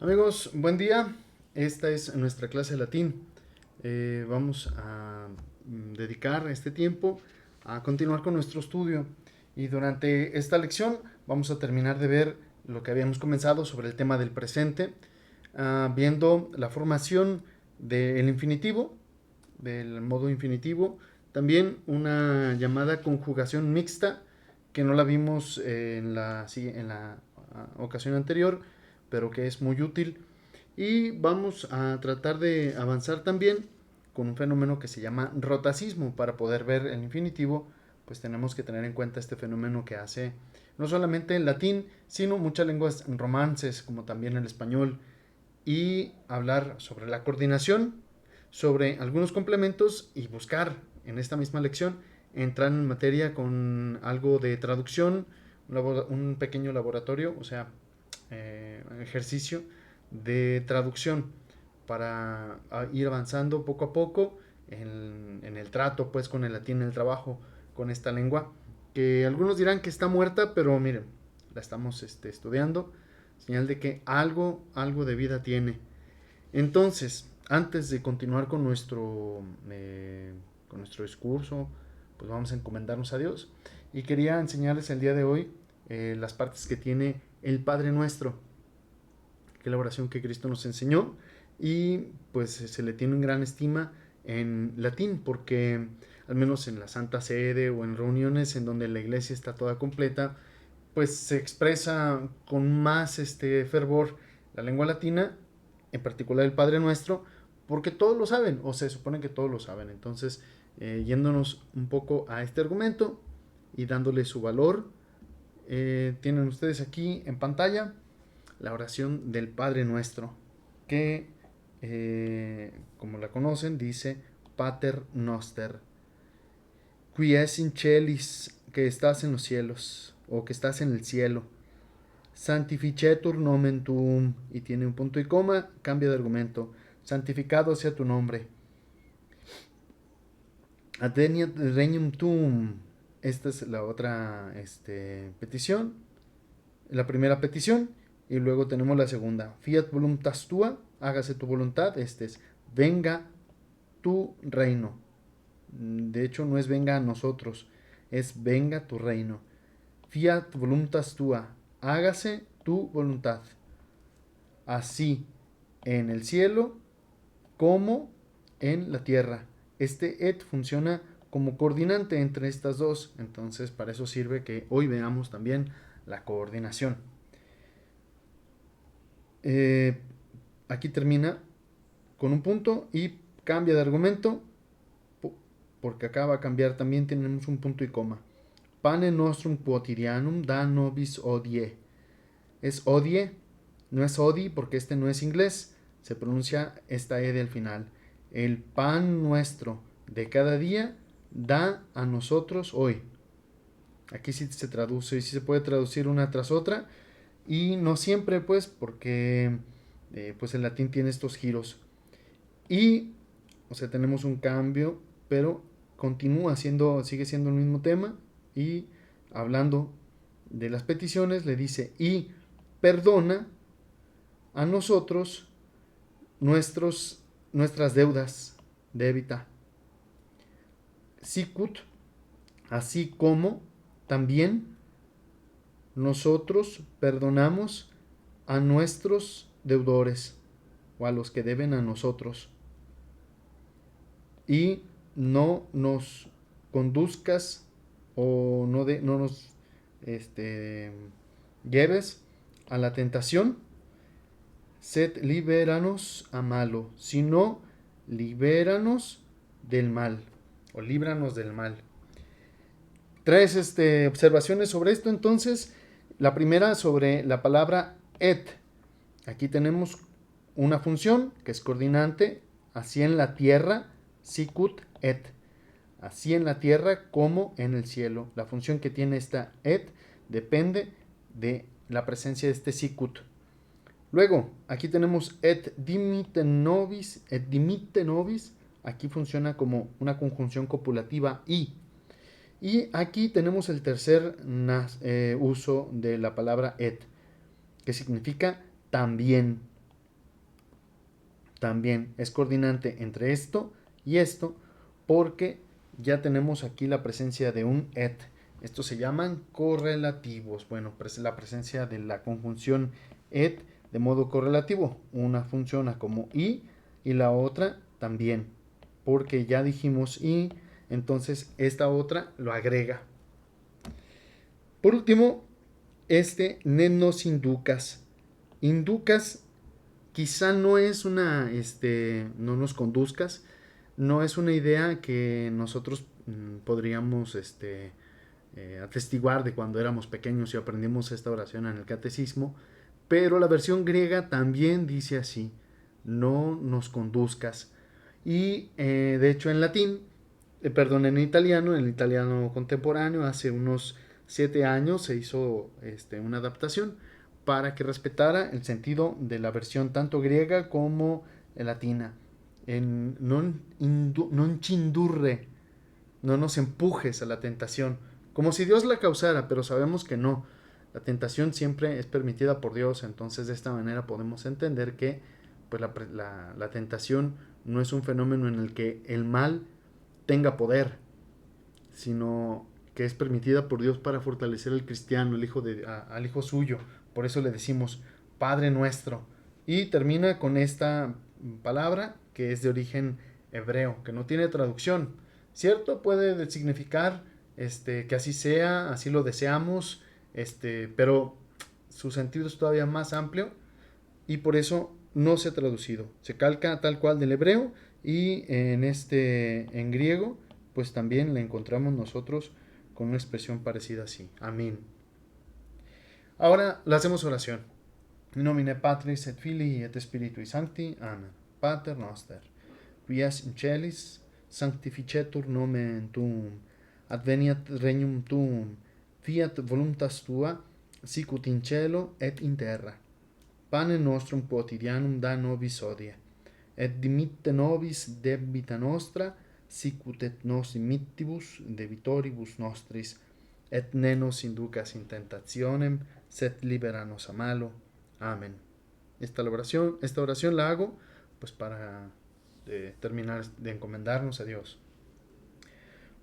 Amigos, buen día. Esta es nuestra clase de latín. Vamos a dedicar este tiempo a continuar con nuestro estudio. Y durante esta lección vamos a terminar de ver lo que habíamos comenzado sobre el tema del presente, viendo la formación del infinitivo, del modo infinitivo. También una llamada conjugación mixta, que no la vimos en la ocasión anterior, pero que es muy útil. Y vamos a tratar de avanzar también con un fenómeno que se llama rotacismo. Para poder ver el infinitivo, pues tenemos que tener en cuenta este fenómeno que hace no solamente el latín, sino muchas lenguas romances, como también el español, y hablar sobre la coordinación, sobre algunos complementos y buscar en esta misma lección entrar en materia con algo de traducción, un pequeño laboratorio, o sea, ejercicio de traducción para ir avanzando poco a poco en el trato pues con el latín, en el trabajo con esta lengua, que algunos dirán que está muerta, pero miren, la estamos estudiando, señal de que algo de vida tiene. Entonces, antes de continuar con nuestro discurso, pues vamos a encomendarnos a Dios. Y quería enseñarles el día de hoy las partes que tiene el Padre Nuestro, que es la oración que Cristo nos enseñó, y pues se le tiene en gran estima en latín, porque al menos en la Santa Sede o en reuniones en donde la iglesia está toda completa, pues se expresa con más fervor la lengua latina, en particular el Padre Nuestro, porque todos lo saben, o se supone que todos lo saben. Entonces, yéndonos un poco a este argumento y dándole su valor, tienen ustedes aquí en pantalla la oración del Padre Nuestro, que, como la conocen, dice Pater Noster, qui es in celis, que estás en los cielos, o que estás en el cielo. Santificetur nomen tuum, y tiene un punto y coma, cambia de argumento. Santificado sea tu nombre. Adveniat regnum tuum. Esta es la otra petición, la primera petición, y luego tenemos la segunda. Fiat voluntas tua, hágase tu voluntad. Este es, venga tu reino. De hecho, no es venga a nosotros, es venga tu reino. Fiat voluntas tua, hágase tu voluntad. Así en el cielo como en la tierra. Este et funciona como coordinante entre estas dos, entonces para eso sirve que hoy veamos también la coordinación. Aquí termina con un punto y cambia de argumento, porque acá va a cambiar también, tenemos un punto y coma. Pane nostrum quotidianum da nobis odie. Es odie, no es odi porque este no es inglés, se pronuncia esta E del final. El pan nuestro de cada día da a nosotros hoy. Aquí sí se traduce, sí se puede traducir una tras otra, y no siempre pues porque pues el latín tiene estos giros. Y, o sea, tenemos un cambio, pero sigue siendo el mismo tema, y hablando de las peticiones le dice, y perdona a nosotros nuestras deudas, débita. Sicut, así como también nosotros perdonamos a nuestros deudores, o a los que deben a nosotros. Y no nos conduzcas, o no nos lleves a la tentación, sed libéranos a malo, sino libéranos del mal, o líbranos del mal. Tres observaciones sobre esto. Entonces, la primera sobre la palabra et. Aquí tenemos una función que es coordinante, así en la tierra, sicut et, así en la tierra como en el cielo. La función que tiene esta et depende de la presencia de este sicut. Luego, aquí tenemos et dimitte nobis, et dimitte nobis. Aquí funciona como una conjunción copulativa y. Y aquí tenemos el tercer uso de la palabra et, que significa también. también es coordinante entre esto y esto, porque ya tenemos aquí la presencia de un et. Estos se llaman correlativos. Bueno, la presencia de la conjunción et de modo correlativo. Una funciona como y la otra también, porque ya dijimos y, entonces esta otra lo agrega. Por último, nenos inducas. Inducas quizá no es no nos conduzcas, no es una idea que nosotros podríamos atestiguar de cuando éramos pequeños y aprendimos esta oración en el catecismo, pero la versión griega también dice así: no nos conduzcas. Y de hecho en latín, en el italiano contemporáneo, hace unos 7 años se hizo una adaptación para que respetara el sentido de la versión tanto griega como latina. En non chindurre, no nos empujes a la tentación, como si Dios la causara, pero sabemos que no. La tentación siempre es permitida por Dios, entonces de esta manera podemos entender que pues, la tentación no es un fenómeno en el que el mal tenga poder, sino que es permitida por Dios para fortalecer al cristiano, al hijo suyo. Por eso le decimos Padre nuestro. Y termina con esta palabra que es de origen hebreo, que no tiene traducción. ¿Cierto? Puede significar que así sea, así lo deseamos, pero su sentido es todavía más amplio y por eso no se ha traducido. Se calca tal cual del hebreo y en griego pues también la encontramos nosotros con una expresión parecida así. Amén. Ahora la hacemos oración. In nomine Patris et Filii et Spiritui Sancti. Amen. Pater noster, qui es in celis, sanctificetur nomen tuum. Adveniat regnum tuum. Fiat voluntas tua, sicut in cielo et in terra. Panem nostrum quotidianum da nobis hodie, et dimitte nobis debita nostra, sicut et nos dimittibus debitoribus nostris, et ne nos inducas in tentationem, sed libera nos a malo. Amén. Esta oración la hago pues para terminar de encomendarnos a Dios.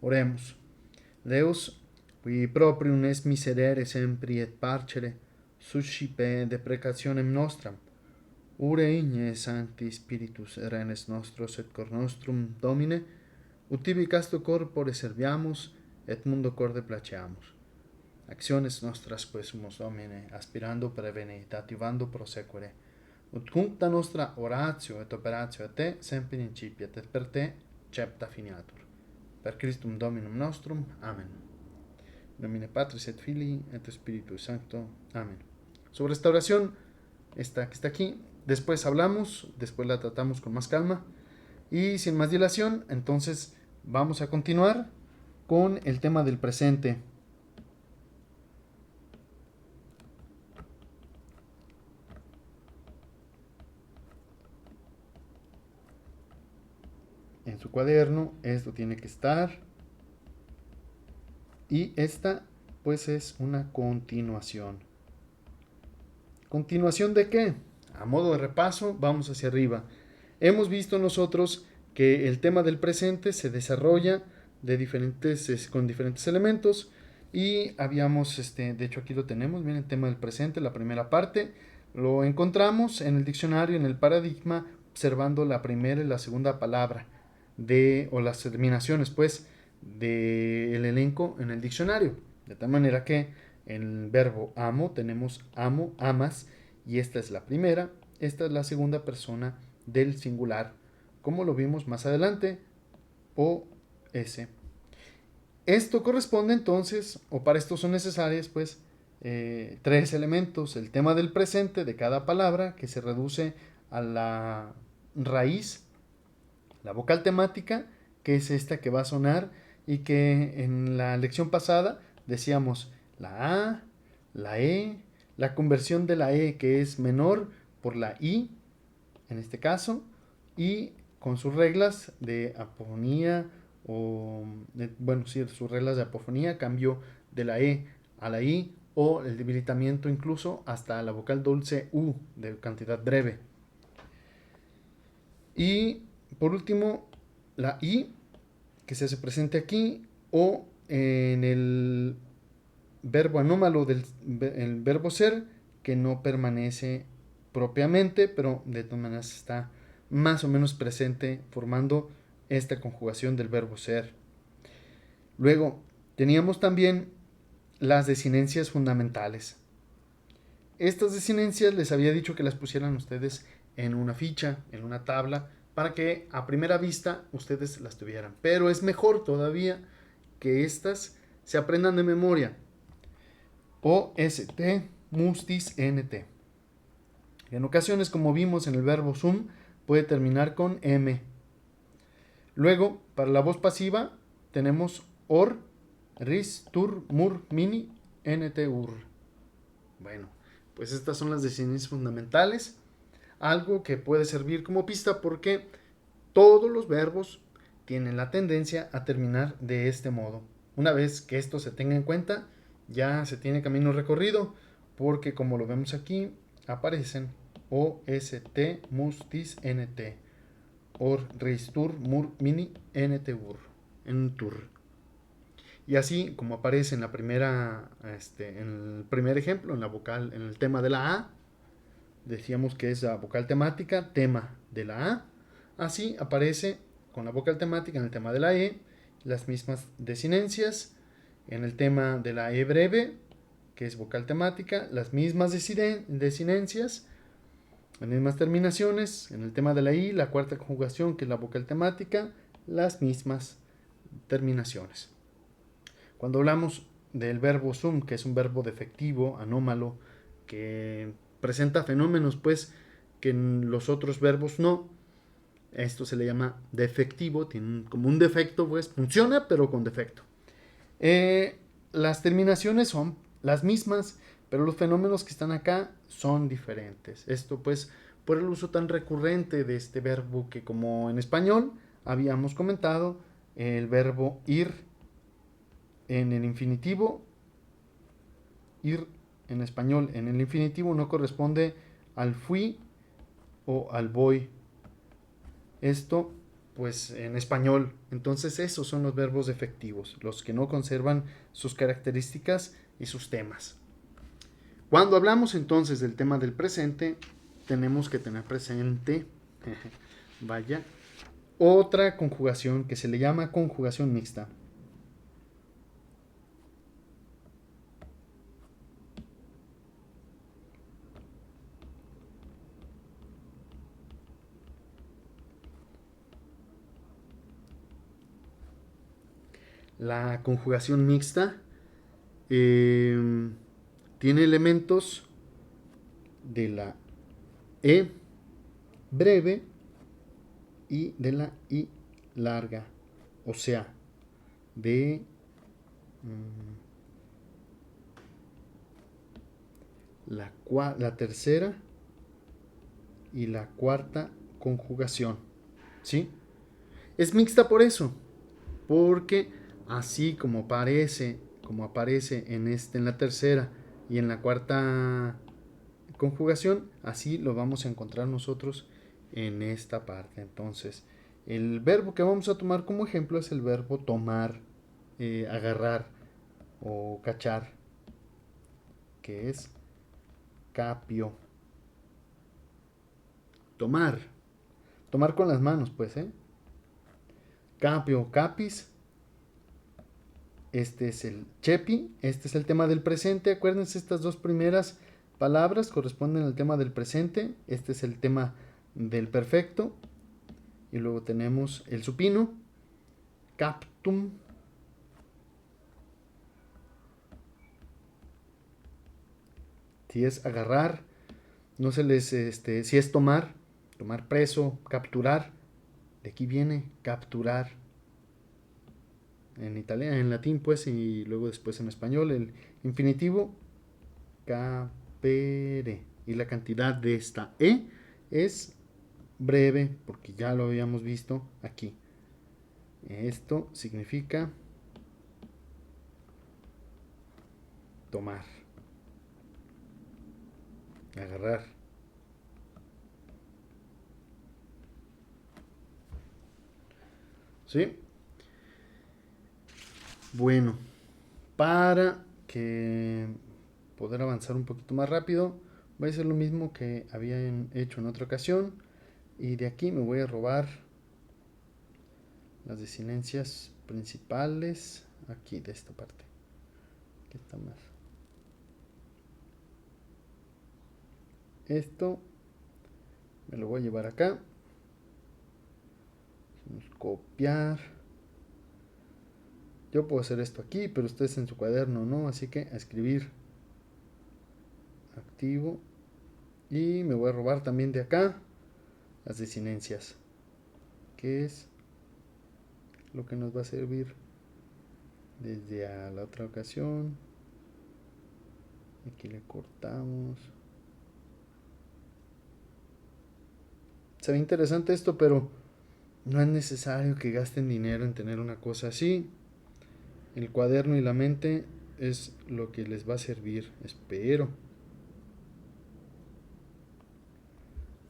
Oremos. Deus, qui proprium es miserere sempri et parcere, suscipe deprecationem nostram, ure igne sancti spiritus renes nostros et cor nostrum Domine, ut tibi casto corpore serviamus et mundo corde placeamus. Acciones nostras quesumus Domine, aspirando prevenitativando prosequere, ut cuncta nostra oratio et operatio a te semper incipiet et per te cepta finiatur. Per Christum Dominum nostrum. Amen. In nomine Patris et Filii et Spiritus Sancto. Amén. Sobre esta oración, esta que está aquí, después hablamos, después la tratamos con más calma. Y sin más dilación, entonces vamos a continuar con el tema del presente. En su cuaderno, esto tiene que estar. Y esta, pues, es una continuación. ¿Continuación de qué? A modo de repaso, vamos hacia arriba. Hemos visto nosotros que el tema del presente se desarrolla con diferentes elementos y habíamos, de hecho aquí lo tenemos, bien, el tema del presente, la primera parte, lo encontramos en el diccionario, en el paradigma, observando la primera y la segunda palabra o las terminaciones, pues, del elenco en el diccionario. De tal manera que en el verbo amo tenemos amo, amas, y esta es la primera, esta es la segunda persona del singular, como lo vimos más adelante, o ese. Esto corresponde entonces, o para esto son necesarias, pues, 3 elementos: el tema del presente de cada palabra, que se reduce a la raíz, la vocal temática, que es esta que va a sonar, y que en la lección pasada decíamos la A, la E, la conversión de la E, que es menor, por la I, en este caso, y con sus reglas de apofonía, sus reglas de apofonía, cambio de la E a la I, o el debilitamiento incluso hasta la vocal dulce U, de cantidad breve. Y por último, la I, que se hace presente aquí, o en el verbo anómalo del el verbo ser, que no permanece propiamente, pero de todas maneras está más o menos presente formando esta conjugación del verbo ser. Luego, teníamos también las desinencias fundamentales. Estas desinencias les había dicho que las pusieran ustedes en una ficha, en una tabla, para que a primera vista ustedes las tuvieran. Pero es mejor todavía que estas se aprendan de memoria. OST, mustis, NT. En ocasiones, como vimos en el verbo sum, puede terminar con M. Luego, para la voz pasiva, tenemos or, ris, tur, mur, mini, nt, ur. Bueno, pues estas son las definiciones fundamentales. Algo que puede servir como pista porque todos los verbos tienen la tendencia a terminar de este modo. Una vez que esto se tenga en cuenta, ya se tiene camino recorrido, porque como lo vemos aquí, aparecen OST, mustis, NT, or, ris, tur, mur, mini, NT, ur, en tur. Y así como aparece en la primera, en el primer ejemplo, en la vocal, en el tema de la A, decíamos que es la vocal temática, tema de la A. Así aparece con la vocal temática en el tema de la E, las mismas desinencias. En el tema de la E breve, que es vocal temática, las mismas desinencias, las mismas terminaciones. En el tema de la I, la cuarta conjugación, que es la vocal temática, las mismas terminaciones. Cuando hablamos del verbo sum, que es un verbo defectivo, anómalo, que presenta fenómenos pues que en los otros verbos no, esto se le llama defectivo, tiene como un defecto, pues funciona pero con defecto. Las terminaciones son las mismas, pero los fenómenos que están acá son diferentes. Esto pues por el uso tan recurrente de este verbo que, como en español habíamos comentado, el verbo ir en el infinitivo, ir en español en el infinitivo no corresponde al fui o al voy. Esto pues en español. Entonces esos son los verbos defectivos, los que no conservan sus características y sus temas. Cuando hablamos entonces del tema del presente, tenemos que tener presente, vaya, otra conjugación que se le llama conjugación mixta. La conjugación mixta tiene elementos de la E breve y de la I larga, o sea, de la tercera y la cuarta conjugación, ¿sí? Es mixta por eso, porque así como aparece en la tercera y en la cuarta conjugación, así lo vamos a encontrar nosotros en esta parte. Entonces, el verbo que vamos a tomar como ejemplo es el verbo tomar, agarrar o cachar, que es capio. Tomar. Tomar con las manos, pues, ¿eh? Capio, capis. Este es el chepi. Este es el tema del presente. Acuérdense, estas dos primeras palabras corresponden al tema del presente. Este es el tema del perfecto. Y luego tenemos el supino. Captum. Si es agarrar, no se les, si es tomar, tomar preso, capturar. De aquí viene capturar. En italiano, en latín, pues, y luego después en español, el infinitivo capere. Y la cantidad de esta E es breve, porque ya lo habíamos visto aquí. Esto significa tomar, agarrar. ¿sí? Bueno, para que poder avanzar un poquito más rápido, voy a hacer lo mismo que había hecho en otra ocasión. Y de aquí me voy a robar las desinencias principales. Aquí, de esta parte. Aquí está más. Esto me lo voy a llevar acá. Vamos a copiar. Yo puedo hacer esto aquí, pero ustedes en su cuaderno no. Así que a escribir. Activo. Y me voy a robar también de acá las desinencias, que es lo que nos va a servir desde a la otra ocasión. Aquí le cortamos. Se ve interesante esto, pero no es necesario que gasten dinero en tener una cosa así. El cuaderno y la mente es lo que les va a servir, espero.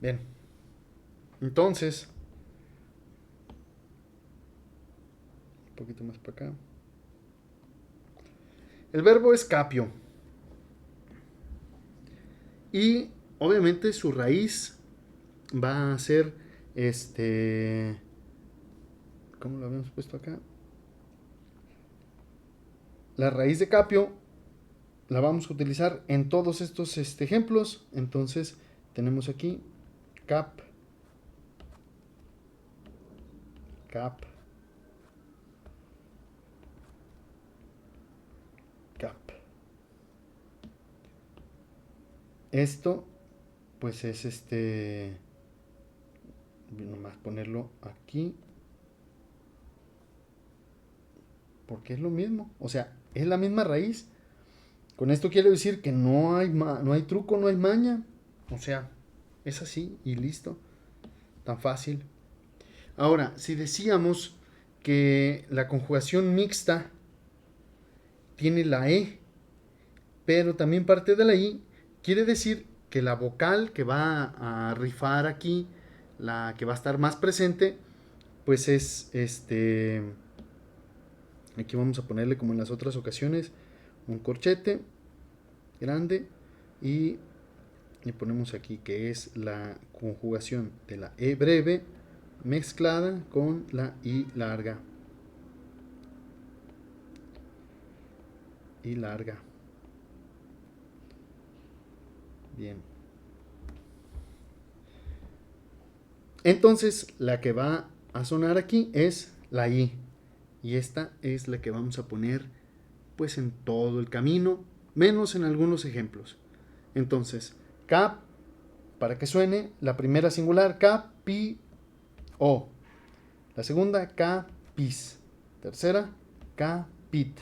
Bien, entonces, un poquito más para acá. El verbo es capio. Y obviamente su raíz va a ser ¿cómo lo habíamos puesto acá? La raíz de capio la vamos a utilizar en todos estos ejemplos. Entonces tenemos aquí cap, cap, cap. Esto pues es nomás ponerlo aquí, porque es lo mismo, o sea, es la misma raíz. Con esto quiero decir que no hay truco, no hay maña, o sea, es así y listo, tan fácil. Ahora, si decíamos que la conjugación mixta tiene la E, pero también parte de la I, quiere decir que la vocal que va a rifar aquí, la que va a estar más presente, pues es aquí vamos a ponerle como en las otras ocasiones un corchete grande y le ponemos aquí que es la conjugación de la E breve mezclada con la I larga. I larga. Bien. Entonces la que va a sonar aquí es la I. Y esta es la que vamos a poner pues en todo el camino, menos en algunos ejemplos. Entonces, cap, para que suene, la primera singular, capi, o. La segunda, capis. Tercera, capit.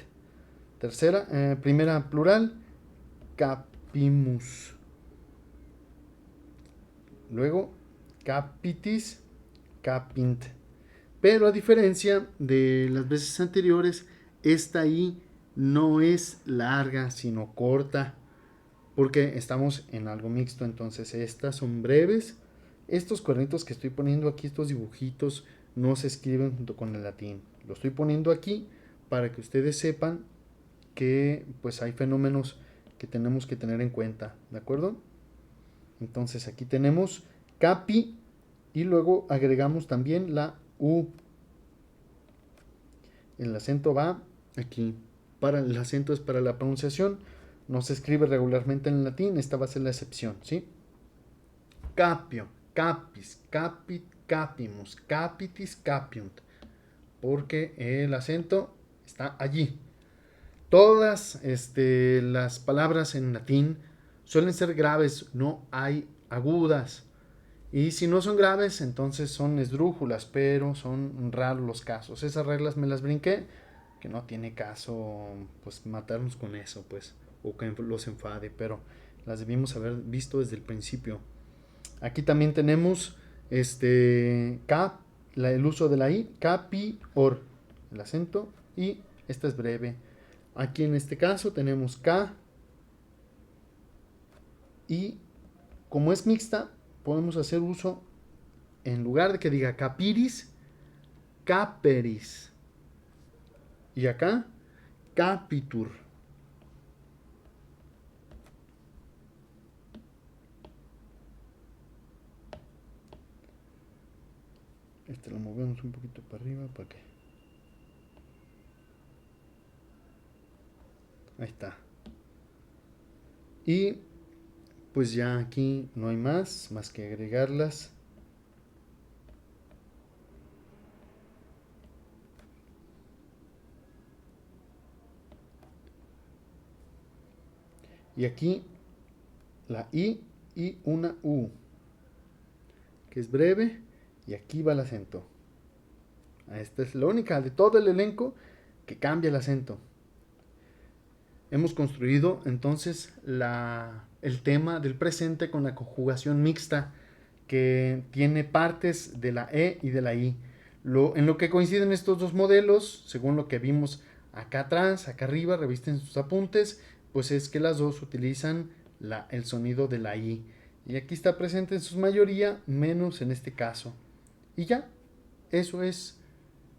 Primera plural, capimus. Luego, capitis, capint. Pero a diferencia de las veces anteriores, esta I no es larga, sino corta, porque estamos en algo mixto. Entonces estas son breves. Estos cuernitos que estoy poniendo aquí, estos dibujitos, no se escriben junto con el latín. Lo estoy poniendo aquí para que ustedes sepan que pues hay fenómenos que tenemos que tener en cuenta, ¿de acuerdo? Entonces aquí tenemos capi y luego agregamos también la U. El acento va aquí. El acento es para la pronunciación. No se escribe regularmente en latín. Esta va a ser la excepción, ¿sí? Capio, capis, capit, capimus, capitis, capiunt. Porque el acento está allí. Todas las palabras en latín suelen ser graves, no hay agudas. Y si no son graves, entonces son esdrújulas, pero son raros los casos. Esas reglas me las brinqué, que no tiene caso pues matarnos con eso, pues, o que los enfade, pero las debimos haber visto desde el principio. Aquí también tenemos el uso de la I, capi, or, el acento, y esta es breve. Aquí en este caso tenemos K, y como es mixta, podemos hacer uso, en lugar de que diga capiris, caperis. Y acá, capitur. Este lo movemos un poquito para arriba para que... Ahí está. Y pues ya aquí no hay más que agregarlas. Y aquí la I y una U, que es breve, y aquí va el acento. Esta es la única de todo el elenco que cambia el acento. Hemos construido entonces el tema del presente con la conjugación mixta que tiene partes de la E y de la I. En lo que coinciden estos dos modelos, según lo que vimos acá atrás, acá arriba, revisten sus apuntes, pues es que las dos utilizan el sonido de la I. Y aquí está presente en su mayoría, menos en este caso. Y ya, eso es.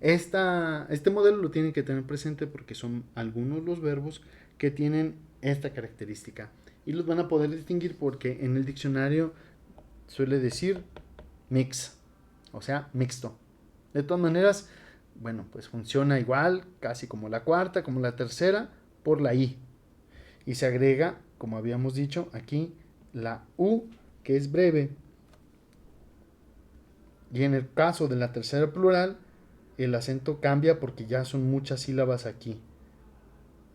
Este modelo lo tienen que tener presente porque son algunos los verbos que tienen esta característica. Y los van a poder distinguir porque en el diccionario suele decir mix, o sea, mixto. De todas maneras, bueno, pues funciona igual, casi como la cuarta, como la tercera, por la I. Y se agrega, como habíamos dicho, aquí la U, que es breve. Y en el caso de la tercera plural, el acento cambia porque ya son muchas sílabas aquí.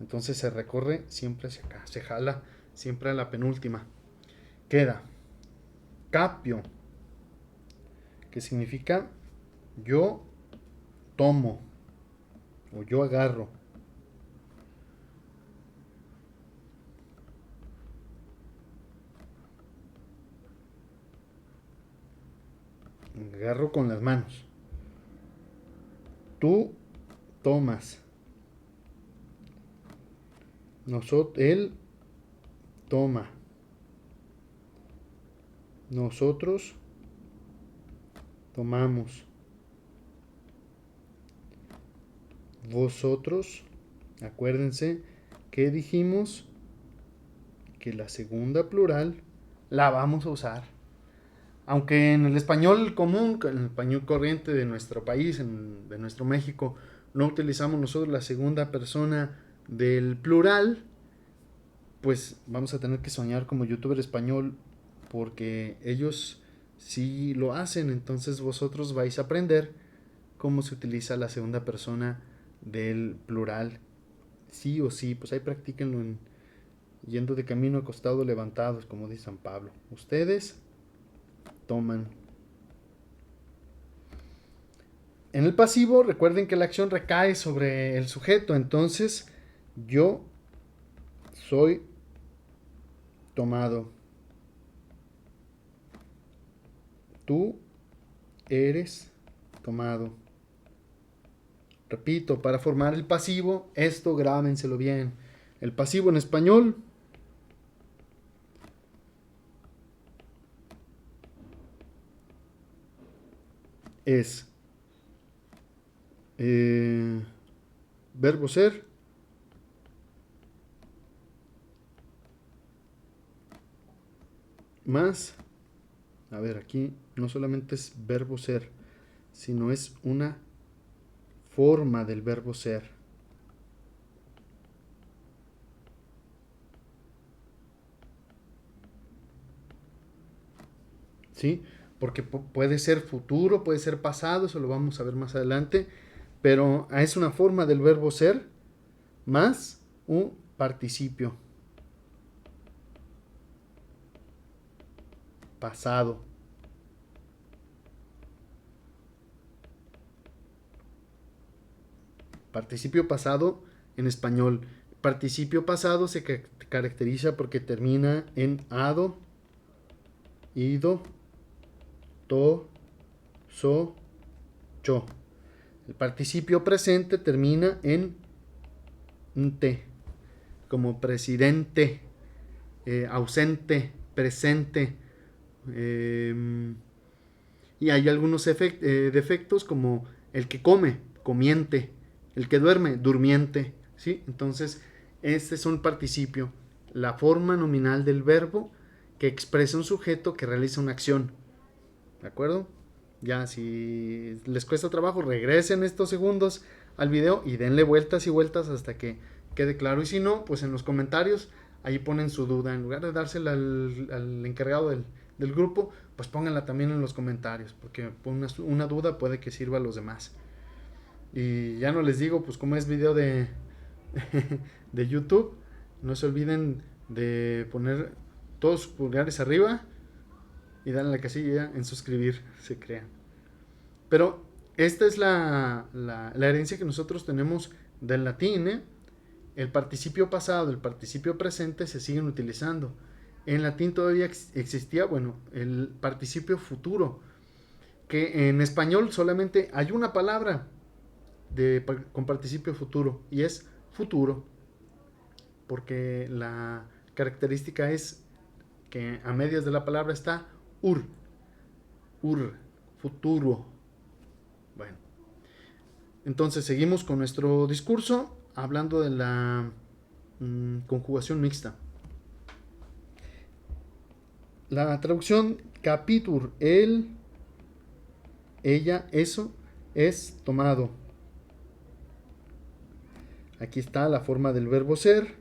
Entonces se recorre siempre hacia acá, se jala siempre a la penúltima. Queda capio, que significa yo tomo o yo agarro. Agarro con las manos. Tú tomas. Él toma. Nosotros tomamos. Vosotros, acuérdense que dijimos que la segunda plural la vamos a usar. Aunque en el español común, en el español corriente de nuestro país, de nuestro México, no utilizamos nosotros la segunda persona del plural, pues vamos a tener que soñar como youtuber español porque ellos sí lo hacen. Entonces vosotros vais a aprender cómo se utiliza la segunda persona del plural. Sí o sí, pues ahí practíquenlo yendo de camino acostado levantados, como dice San Pablo. Ustedes toman. En el pasivo, recuerden que la acción recae sobre el sujeto. Entonces, yo soy tomado. Tú eres tomado. Repito, para formar el pasivo, esto grábenselo bien. El pasivo en español es verbo ser más, a ver, aquí no solamente es verbo ser, sino es una forma del verbo ser. ¿Sí? Porque puede ser futuro, puede ser pasado, eso lo vamos a ver más adelante, pero es una forma del verbo ser más un participio pasado. Participio pasado en español. Participio pasado se caracteriza porque termina en ado, ido, to, so, cho. El participio presente termina en te, como presidente, ausente, presente. Y hay algunos defectos como El que come, comiente. El que duerme, durmiente. ¿Sí? Entonces, este es un participio, la forma nominal del verbo que expresa un sujeto que realiza una acción. ¿De acuerdo? Ya, si les cuesta trabajo, regresen estos segundos al video y denle vueltas y vueltas hasta que quede claro. Y si no, pues en los comentarios, ahí ponen su duda. En lugar de dársela al encargado del grupo, pues pónganla también en los comentarios, porque una duda puede que sirva a los demás. Y ya no les digo, pues como es video de YouTube, no se olviden de poner todos sus pulgares arriba y darle a la casilla en suscribir, se crean. Pero esta es la herencia que nosotros tenemos del latín, ¿eh? El participio pasado, el participio presente se siguen utilizando. En latín todavía existía, bueno, el participio futuro, que en español solamente hay una palabra con participio futuro y es futuro, porque la característica es que a medias de la palabra está ur, futuro. Bueno, entonces seguimos con nuestro discurso hablando de la conjugación mixta. La traducción capitur, él, ella, eso, es tomado. Aquí está la forma del verbo ser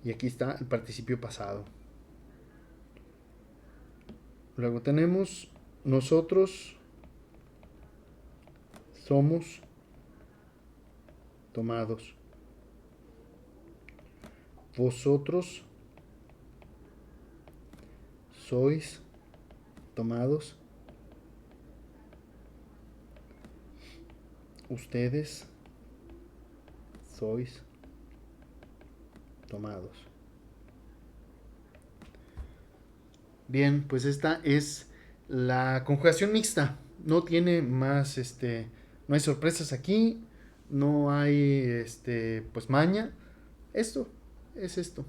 y aquí está el participio pasado. Luego tenemos nosotros somos tomados. Vosotros sois tomados. Ustedes sois tomados. Bien, pues esta es la conjugación mixta. No tiene más, no hay sorpresas aquí, no hay, pues maña. Esto es esto,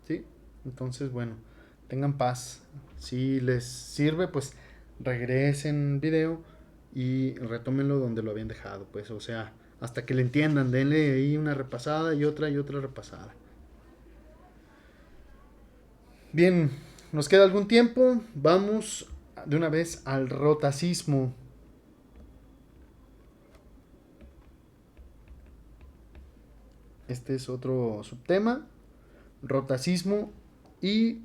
¿sí? Entonces, bueno, tengan paz. Si les sirve, pues regresen video y retómenlo donde lo habían dejado, pues, o sea, hasta que le entiendan, denle ahí una repasada y otra repasada. Bien, nos queda algún tiempo, vamos de una vez al rotacismo. Este es otro subtema, rotacismo y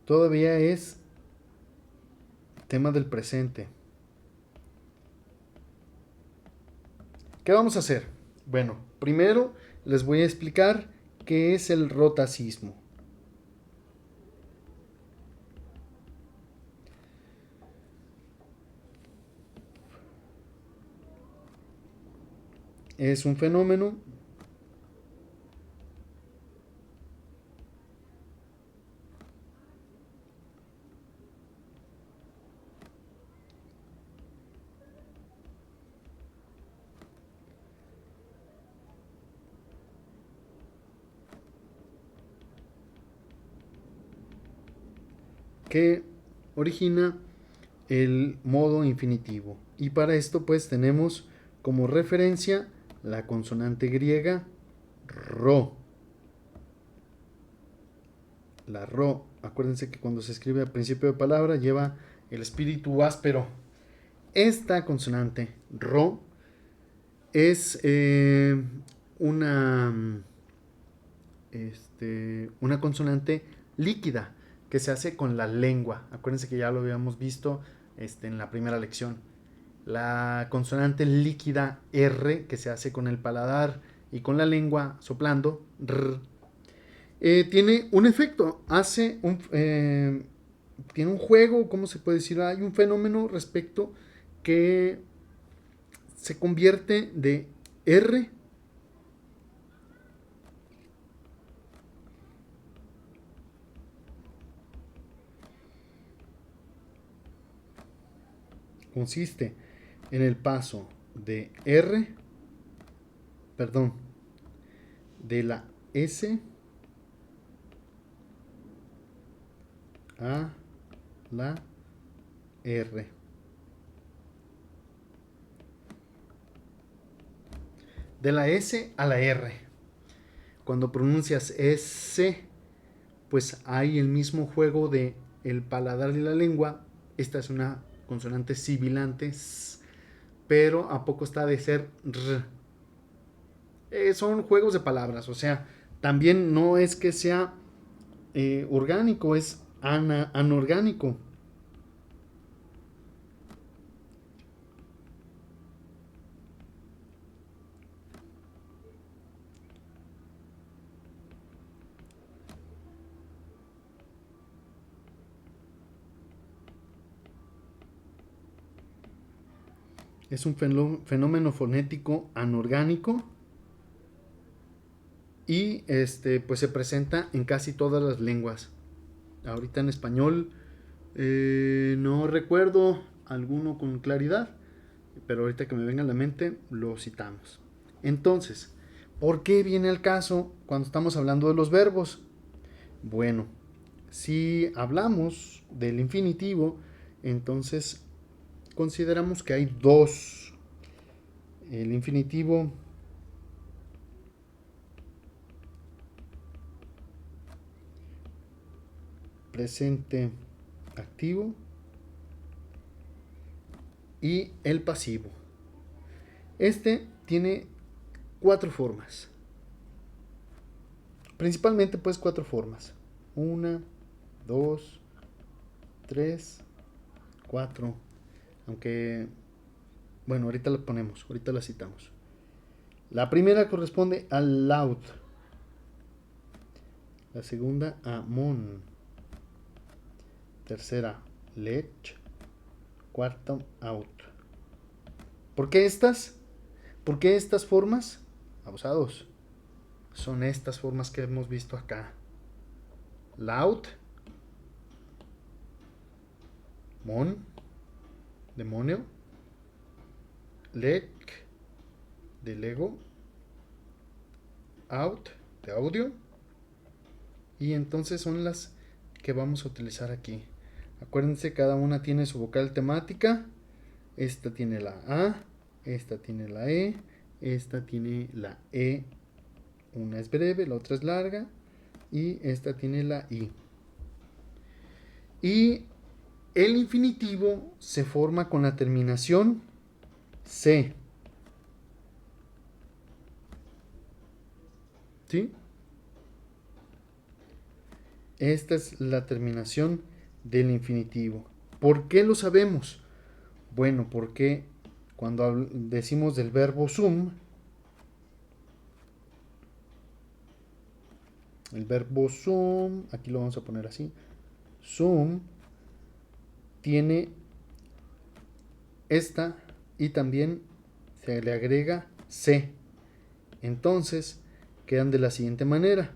todavía es tema del presente. ¿Qué vamos a hacer? Bueno, primero les voy a explicar qué es el rotacismo. Es un fenómeno que origina el modo infinitivo. Y para esto pues tenemos como referencia la consonante griega ro. La ro, acuérdense que cuando se escribe al principio de palabra lleva el espíritu áspero. Esta consonante ro es una consonante líquida que se hace con la lengua. Acuérdense que ya lo habíamos visto en la primera lección. La consonante líquida R que se hace con el paladar y con la lengua soplando, tiene un efecto, tiene un juego, ¿cómo se puede decir? Hay un fenómeno respecto que se convierte de R consiste en el paso de R, perdón, de la S a la R. De la S a la R. Cuando pronuncias S, pues hay el mismo juego de el paladar y la lengua. Esta es una consonante sibilante, pero a poco está de ser R. Son juegos de palabras, o sea, también no es que sea orgánico, es anorgánico. Es un fenómeno fonético anorgánico y pues se presenta en casi todas las lenguas. Ahorita en español no recuerdo alguno con claridad, pero ahorita que me venga a la mente lo citamos. Entonces, ¿por qué viene al caso cuando estamos hablando de los verbos? Bueno, si hablamos del infinitivo, entonces consideramos que hay dos. El infinitivo presente activo y el pasivo. Este tiene 4 formas. Principalmente pues 4 formas. 1, 2, 3, 4. Aunque, bueno, ahorita la ponemos, ahorita la citamos. La primera corresponde al laut. La segunda a mon. Tercera, lech. Cuarta, out. ¿Por qué estas? ¿Por qué estas formas? Abusados. Son estas formas que hemos visto acá. Laut. Mon. Demonio. Lech. De Lego. Out. De audio. Y entonces son las que vamos a utilizar aquí. Acuérdense, cada una tiene su vocal temática. Esta tiene la A, esta tiene la E, esta tiene la E. Una es breve, la otra es larga. Y esta tiene la I. Y el infinitivo se forma con la terminación C. ¿Sí? Esta es la terminación del infinitivo. ¿Por qué lo sabemos? Bueno, porque cuando decimos del verbo sum, el verbo sum, aquí lo vamos a poner así, sum tiene esta y también se le agrega C. Entonces quedan de la siguiente manera.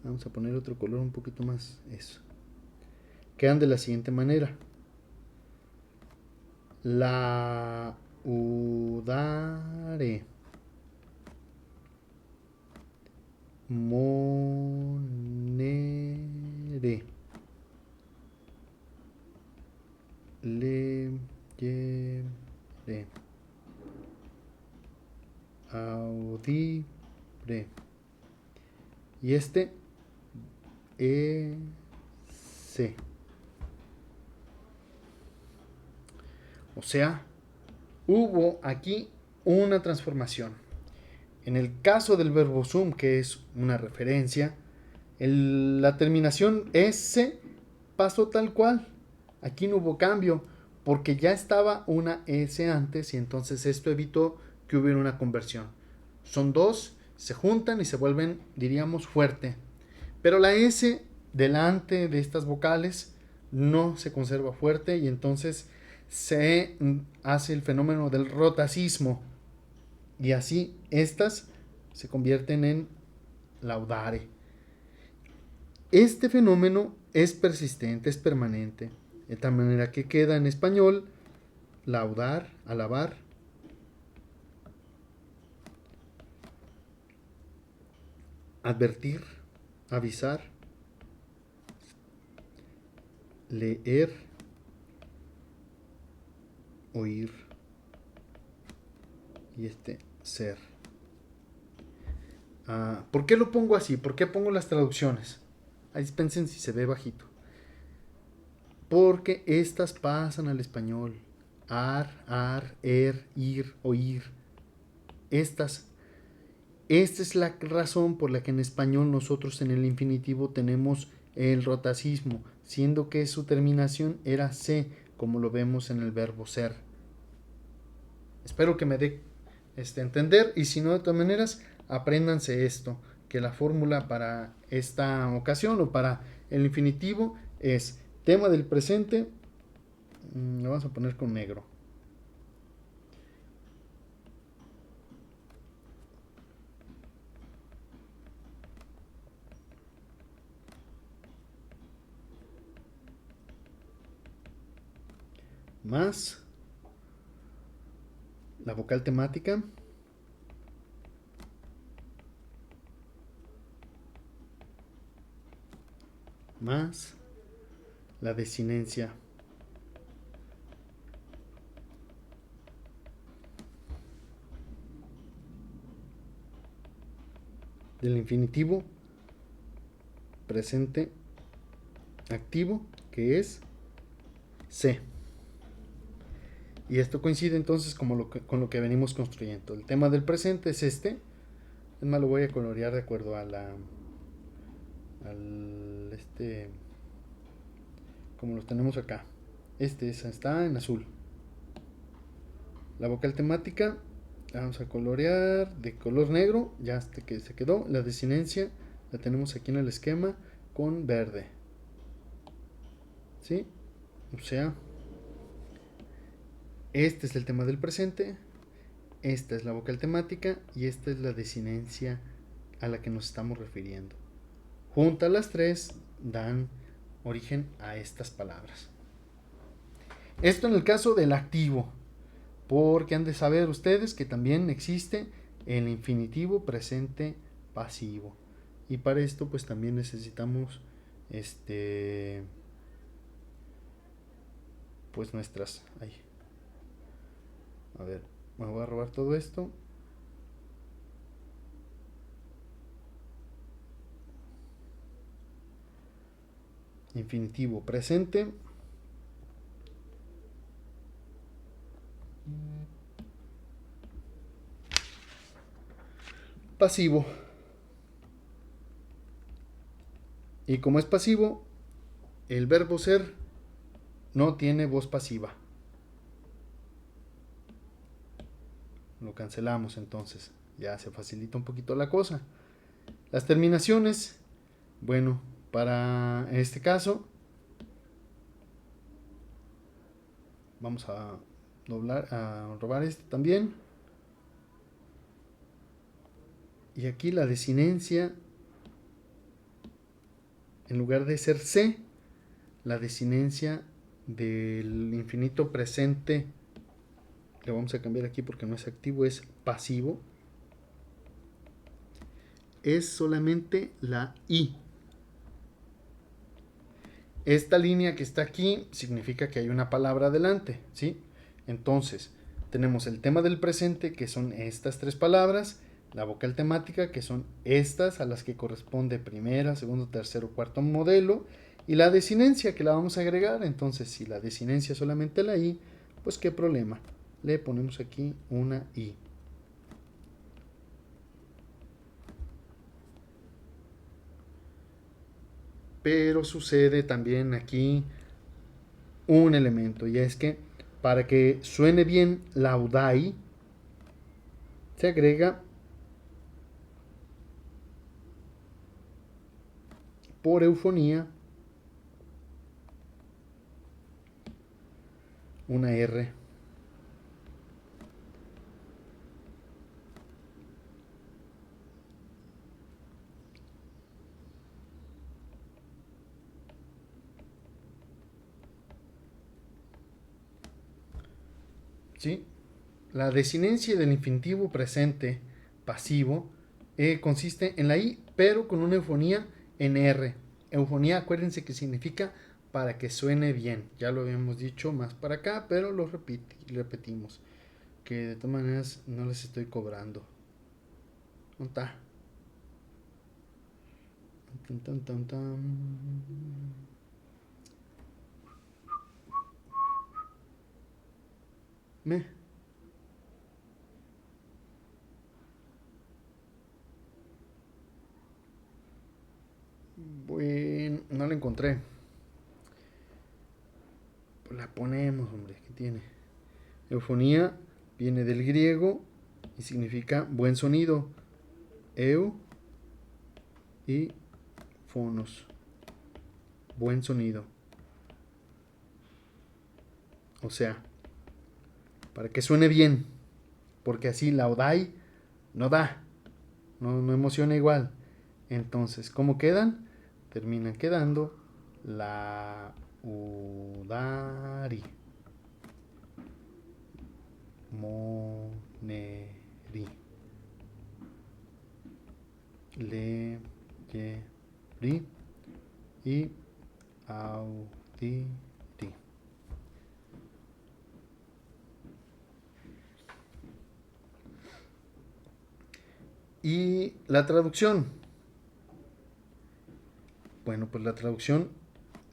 Vamos a poner otro color un poquito más. Eso. Quedan de la siguiente manera. La udare. Monere. Leyere. Audibre. Y ese. O sea, hubo aquí una transformación. En el caso del verbo sum, que es una referencia, la terminación S pasó tal cual. Aquí no hubo cambio, porque ya estaba una S antes y entonces esto evitó que hubiera una conversión. Son dos, se juntan y se vuelven, diríamos, fuerte. Pero la S delante de estas vocales no se conserva fuerte y entonces se hace el fenómeno del rotacismo. Y así estas se convierten en laudare. Este fenómeno es persistente, es permanente, de tal manera que queda en español laudar, alabar. advertir, avisar, leer, oír y ser. ¿Por qué lo pongo así? ¿Por qué pongo las traducciones? Ahí dispensen si se ve bajito. Porque estas pasan al español. Ar, ir, oír. Esta es la razón por la que en español nosotros en el infinitivo tenemos el rotacismo, siendo que su terminación era se, como lo vemos en el verbo ser. Espero que me dé entender, y si no, de todas maneras, apréndanse esto, que la fórmula para esta ocasión o para el infinitivo es tema del presente, lo vamos a poner con negro. Más la vocal temática más la desinencia del infinitivo presente activo, que es se. Y esto coincide entonces con lo que venimos construyendo. El tema del presente es este. Es más, lo voy a colorear de acuerdo a como los tenemos acá. Está en azul. La vocal temática la vamos a colorear de color negro, ya hasta que se quedó. La desinencia la tenemos aquí en el esquema con verde. ¿Sí? O sea, este es el tema del presente, esta es la vocal temática y esta es la desinencia a la que nos estamos refiriendo. Juntas las tres dan origen a estas palabras. Esto en el caso del activo, porque han de saber ustedes que también existe el infinitivo presente pasivo. Y para esto pues también necesitamos pues nuestras... A ver, me voy a robar todo esto. Infinitivo presente. Pasivo. Y como es pasivo, el verbo ser no tiene voz pasiva. Lo cancelamos entonces. Ya se facilita un poquito la cosa. Las terminaciones, bueno, para este caso vamos a robar este también. Y aquí la desinencia, en lugar de ser se, la desinencia del infinito presente, le vamos a cambiar aquí porque no es activo, es pasivo. Es solamente la i. Esta línea que está aquí significa que hay una palabra adelante, ¿sí? Entonces, tenemos el tema del presente, que son estas tres palabras, la vocal temática, que son estas a las que corresponde primera, segundo, tercero, cuarto modelo, y la desinencia, que la vamos a agregar. Entonces, si la desinencia es solamente la i, pues qué problema, le ponemos aquí una i. Pero sucede también aquí un elemento, y es que para que suene bien laudai, se agrega por eufonía una R. ¿Sí? La desinencia del infinitivo presente pasivo consiste en la i pero con una eufonía en R. Eufonía, acuérdense que significa para que suene bien. Ya lo habíamos dicho más para acá, pero lo repetimos. Que de todas maneras no les estoy cobrando. ¿Dónde está? Tan, tan, tan, tan. Me. Bueno, no la encontré. Pues la ponemos, hombre. ¿Qué tiene? Eufonía viene del griego y significa buen sonido. Eu y fonos. Buen sonido. O sea, para que suene bien. Porque así la odai no da. No emociona igual. Entonces, ¿cómo quedan? Terminan quedando la udari. Moneri. Le, ye, ri y audiri. Y la traducción. Bueno, pues la traducción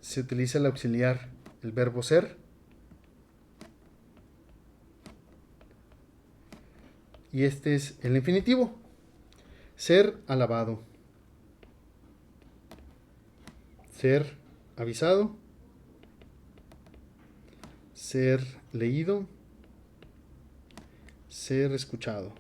se utiliza el auxiliar, el verbo ser. Y este es el infinitivo. Ser alabado. Ser avisado. Ser leído. Ser escuchado.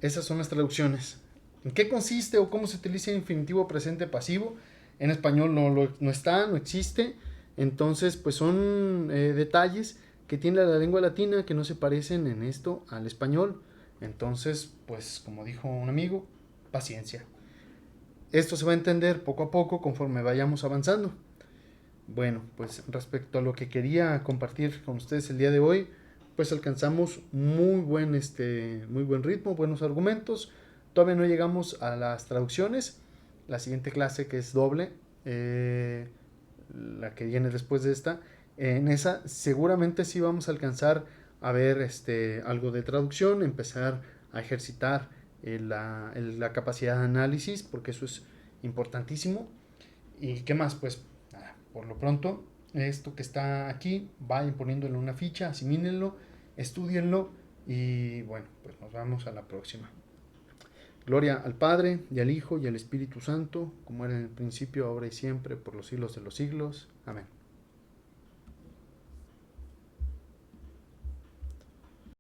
Esas son las traducciones. ¿En qué consiste o cómo se utiliza el infinitivo presente pasivo? En español no está, no existe. Entonces, pues son detalles que tiene la lengua latina que no se parecen en esto al español. Entonces, pues como dijo un amigo, paciencia. Esto se va a entender poco a poco conforme vayamos avanzando. Bueno, pues respecto a lo que quería compartir con ustedes el día de hoy, pues alcanzamos muy buen ritmo, buenos argumentos. Todavía no llegamos a las traducciones. La siguiente clase, que es doble, la que viene después de esta, en esa seguramente sí vamos a alcanzar a ver algo de traducción, empezar a ejercitar la capacidad de análisis, porque eso es importantísimo. ¿Y qué más? Pues nada, por lo pronto, esto que está aquí, vayan poniéndole una ficha, asimílenlo, estudienlo y bueno, pues nos vemos a la próxima. Gloria al Padre, y al Hijo, y al Espíritu Santo, como era en el principio, ahora y siempre, por los siglos de los siglos. Amén.